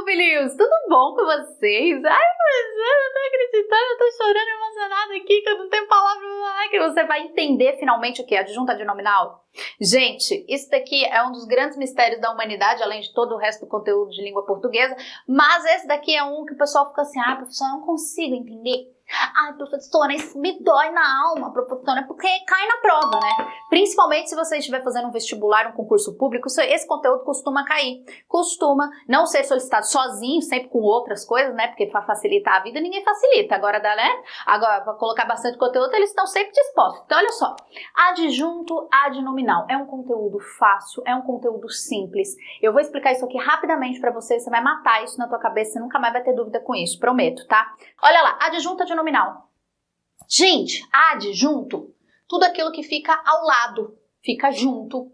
filhinhos, tudo bom com vocês? Ai, mas eu não tô acreditando, eu tô chorando emocionada aqui, que eu não tenho palavra pra falar, que você vai entender finalmente o que é adjunta adnominal. Gente, isso daqui é um dos grandes mistérios da humanidade, além de todo o resto do conteúdo de língua portuguesa, mas esse daqui é um que o pessoal fica assim, professora, eu não consigo entender. Ai, professora, isso me dói na alma, professora, porque cai na prova, né? Principalmente se você estiver fazendo um vestibular, um concurso público, esse conteúdo costuma cair. Costuma não ser solicitado sozinho, sempre com outras coisas, né? Porque para facilitar a vida, ninguém facilita. Agora, né? Agora, para colocar bastante conteúdo, eles estão sempre dispostos. Então, olha só. Adjunto adnominal. É um conteúdo fácil, é um conteúdo simples. Eu vou explicar isso aqui rapidamente para você, você vai matar isso na tua cabeça, você nunca mais vai ter dúvida com isso, prometo, tá? Olha lá, adjunto adnominal. Gente, adjunto, tudo aquilo que fica ao lado, fica junto.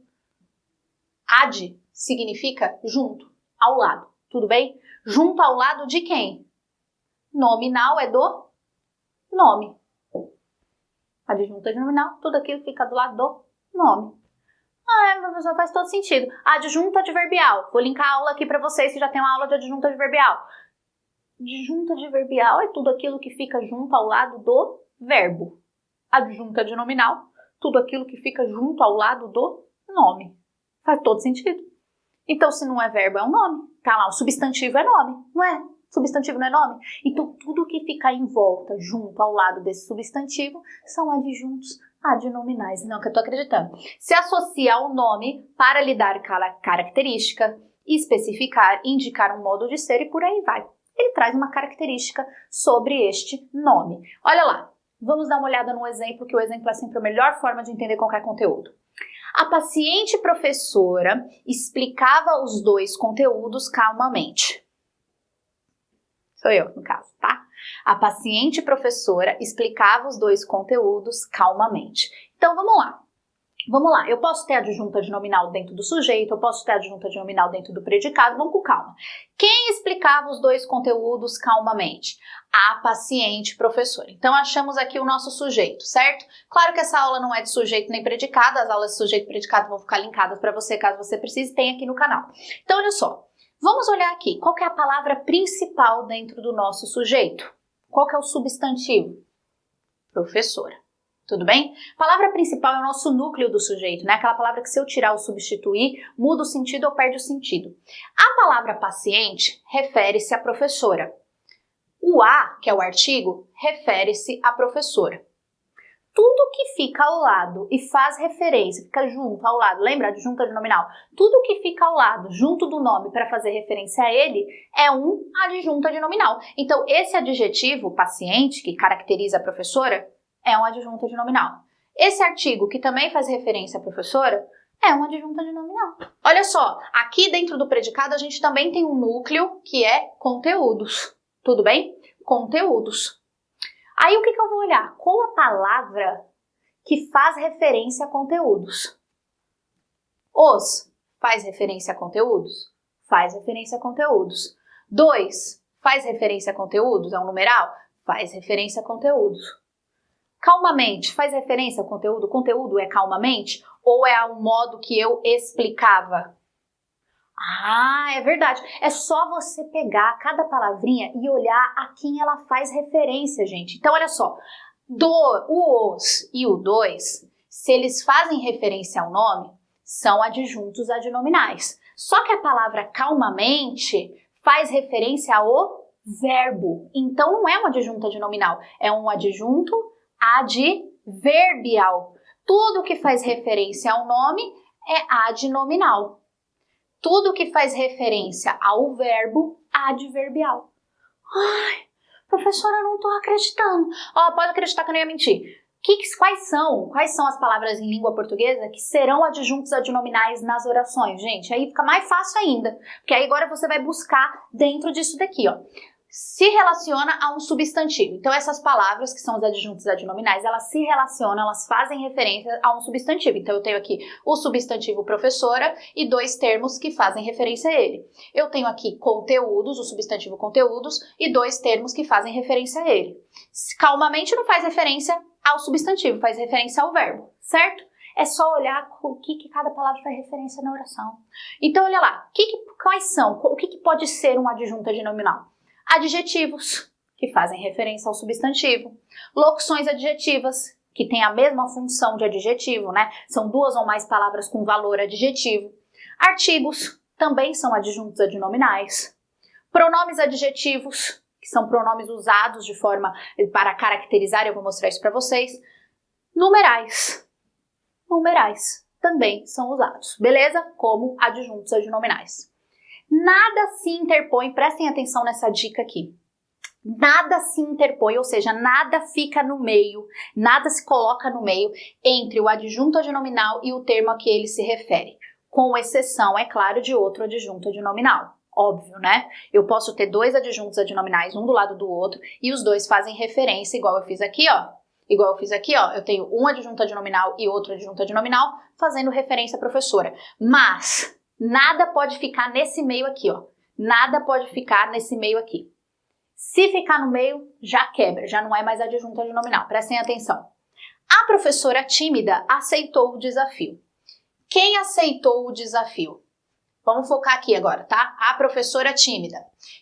Ad significa junto, ao lado, tudo bem? Junto ao lado de quem? Nominal é do nome. Adjunto adnominal, tudo aquilo que fica do lado do nome. Professor, faz todo sentido. Adjunto adverbial, vou linkar a aula aqui para vocês que já tem uma aula de adjunto adverbial. Adjunto adverbial é tudo aquilo que fica junto ao lado do verbo. Adjunto adnominal, tudo aquilo que fica junto ao lado do nome. Faz todo sentido. Então, se não é verbo, é um nome. Tá lá, o substantivo é nome, não é? Substantivo não é nome? Então, tudo que fica em volta, junto ao lado desse substantivo, são adjuntos adnominais. Não que eu tô acreditando. Se associa ao nome para lhe dar característica, especificar, indicar um modo de ser e por aí vai. Ele traz uma característica sobre este nome. Olha lá, vamos dar uma olhada no exemplo, que o exemplo é sempre a melhor forma de entender qualquer conteúdo. A paciente professora explicava os dois conteúdos calmamente. Sou eu, no caso, tá? A paciente professora explicava os dois conteúdos calmamente. Então, vamos lá. Vamos lá, eu posso ter adjunta adnominal dentro do sujeito, eu posso ter adjunta adnominal dentro do predicado, vamos com calma. Quem explicava os dois conteúdos calmamente? A paciente professora. Então, achamos aqui o nosso sujeito, certo? Claro que essa aula não é de sujeito nem predicado, as aulas de sujeito e predicado vão ficar linkadas para você, caso você precise, tem aqui no canal. Então, olha só, vamos olhar aqui, qual que é a palavra principal dentro do nosso sujeito? Qual que é o substantivo? Professora. Tudo bem? A palavra principal é o nosso núcleo do sujeito, né? Aquela palavra que se eu tirar ou substituir, muda o sentido ou perde o sentido. A palavra paciente refere-se à professora. O a, que é o artigo, refere-se à professora. Tudo que fica ao lado e faz referência, fica junto, ao lado, lembra? Adjunto adnominal. Tudo que fica ao lado, junto do nome, para fazer referência a ele, é um adjunto adnominal. Então, esse adjetivo, paciente, que caracteriza a professora, é um adjunto adnominal. Esse artigo, que também faz referência à professora, é um adjunto adnominal. Olha só, aqui dentro do predicado a gente também tem um núcleo que é conteúdos. Tudo bem? Conteúdos. Aí o que eu vou olhar? Qual a palavra que faz referência a conteúdos? Os faz referência a conteúdos? Faz referência a conteúdos. 2 faz referência a conteúdos? É um numeral? Faz referência a conteúdos. Calmamente, faz referência ao conteúdo? O conteúdo é calmamente? Ou é ao modo que eu explicava? É verdade. É só você pegar cada palavrinha e olhar a quem ela faz referência, gente. Então, olha só. O os e o dois, se eles fazem referência ao nome, são adjuntos adnominais. Só que a palavra calmamente faz referência ao verbo. Então, não é um adjunto adnominal. É um adjunto adverbial. Tudo que faz referência ao nome é adnominal. Tudo que faz referência ao verbo, adverbial. Professora, eu não tô acreditando. Pode acreditar que eu não ia mentir. Quais são as palavras em língua portuguesa que serão adjuntos adnominais nas orações? Gente, aí fica mais fácil ainda. Porque aí agora você vai buscar dentro disso daqui, ó. Se relaciona a um substantivo. Então, essas palavras, que são os adjuntos adnominais, elas se relacionam, elas fazem referência a um substantivo. Então, eu tenho aqui o substantivo professora e 2 termos que fazem referência a ele. Eu tenho aqui conteúdos, o substantivo conteúdos, e 2 termos que fazem referência a ele. Calmamente não faz referência ao substantivo, faz referência ao verbo, certo? É só olhar o que cada palavra faz referência na oração. Então, olha lá, quais são? O que pode ser um adjunto adnominal? Adjetivos, que fazem referência ao substantivo. Locuções adjetivas, que têm a mesma função de adjetivo, né? São duas ou mais palavras com valor adjetivo. Artigos, também são adjuntos adnominais. Pronomes adjetivos, que são pronomes usados de forma para caracterizar, eu vou mostrar isso para vocês. Numerais. Numerais também são usados, beleza? Como adjuntos adnominais. Nada se interpõe, prestem atenção nessa dica aqui. Nada se interpõe, ou seja, nada fica no meio, nada se coloca no meio entre o adjunto adnominal e o termo a que ele se refere. Com exceção, é claro, de outro adjunto adnominal. Óbvio, né? Eu posso ter dois adjuntos adnominais, um do lado do outro, e os dois fazem referência, igual eu fiz aqui, ó. Eu tenho um adjunto adnominal e outro adjunto adnominal, fazendo referência à professora. Mas nada pode ficar nesse meio aqui, ó. Nada pode ficar nesse meio aqui. Se ficar no meio, já quebra, já não é mais adjunto adnominal. Prestem atenção. A professora tímida aceitou o desafio. Quem aceitou o desafio? Vamos focar aqui agora, tá? A professora tímida.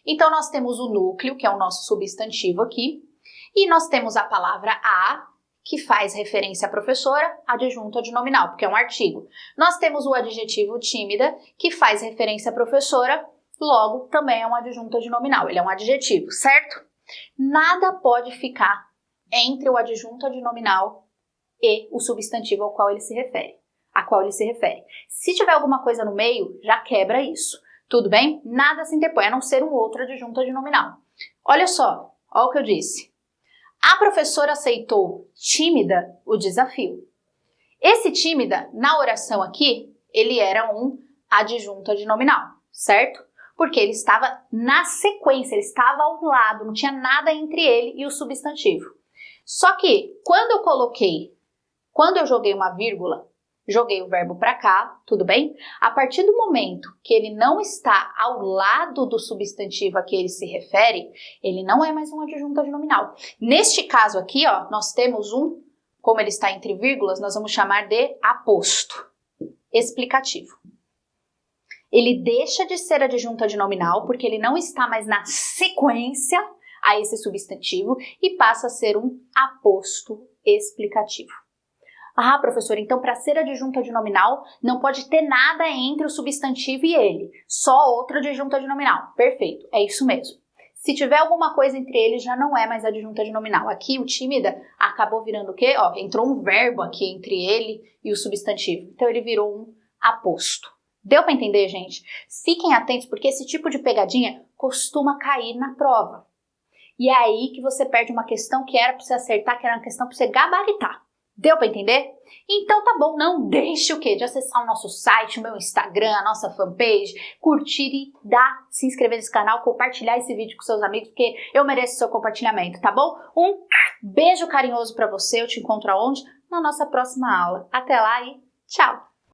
Então, nós temos o núcleo, que é o nosso substantivo aqui, e nós temos a palavra a, que faz referência à professora, adjunto adnominal, porque é um artigo. Nós temos o adjetivo tímida, que faz referência à professora, logo também é um adjunto adnominal, ele é um adjetivo, certo? Nada pode ficar entre o adjunto adnominal e o substantivo ao qual ele se refere. Se tiver alguma coisa no meio, já quebra isso. Tudo bem? Nada se interpõe, a não ser um outro adjunto adnominal. Olha só, olha o que eu disse. A professora aceitou tímida o desafio. Esse tímida, na oração aqui, ele era um adjunto adnominal, certo? Porque ele estava na sequência, ele estava ao lado, não tinha nada entre ele e o substantivo. Só que, quando eu joguei uma vírgula, joguei o verbo para cá, tudo bem? A partir do momento que ele não está ao lado do substantivo a que ele se refere, ele não é mais um adjunto adnominal. Neste caso aqui, ó, nós temos como ele está entre vírgulas, nós vamos chamar de aposto explicativo. Ele deixa de ser adjunto adnominal porque ele não está mais na sequência a esse substantivo e passa a ser um aposto explicativo. Ah, professora, então para ser adjunto adnominal não pode ter nada entre o substantivo e ele, só outro adjunto adnominal. Perfeito, é isso mesmo. Se tiver alguma coisa entre eles, já não é mais adjunto adnominal. Aqui o tímida acabou virando o quê? Ó, entrou um verbo aqui entre ele e o substantivo. Então ele virou um aposto. Deu para entender, gente? Fiquem atentos porque esse tipo de pegadinha costuma cair na prova. E é aí que você perde uma questão que era para você acertar, que era uma questão para você gabaritar. Deu para entender? Então tá bom, não deixe o quê? De acessar o nosso site, o meu Instagram, a nossa fanpage, curtir e se inscrever nesse canal, compartilhar esse vídeo com seus amigos, porque eu mereço seu compartilhamento, tá bom? Um beijo carinhoso para você, eu te encontro aonde? Na nossa próxima aula. Até lá e tchau!